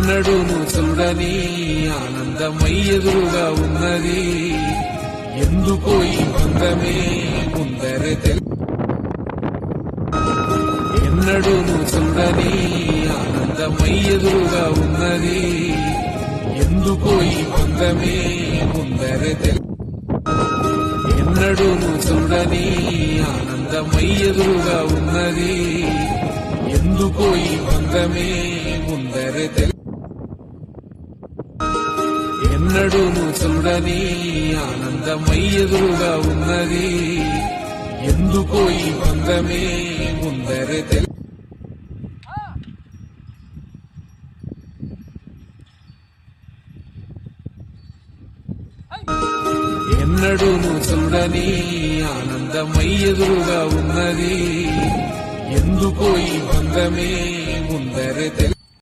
ఎన్నడూను చూడని ఆనందమై ఎదురుగా ఉన్నది. ఎందుకో ఈ బంధమే ముందరే ఎన్నడూను చూడని ఆనందమై ఎదురుగా ఉన్నది. ఎందుకో ఈ బంధమే ముందరే ఎన్నడూను చూడని ఆనందమై ఎదురుగా ఉన్నది. ఎందుకో ఈ బంధమే ముందరే ఎన్నడూను చూడని ఆనందమై ఎదురుగా ఉన్నది. ఎందుకో ఈ బంధమే ముందరే ఎన్నడూను చూడని ఆనందమై ఎదురుగా ఉన్నది. ఎందుకో ఈ బంధమే ముందరే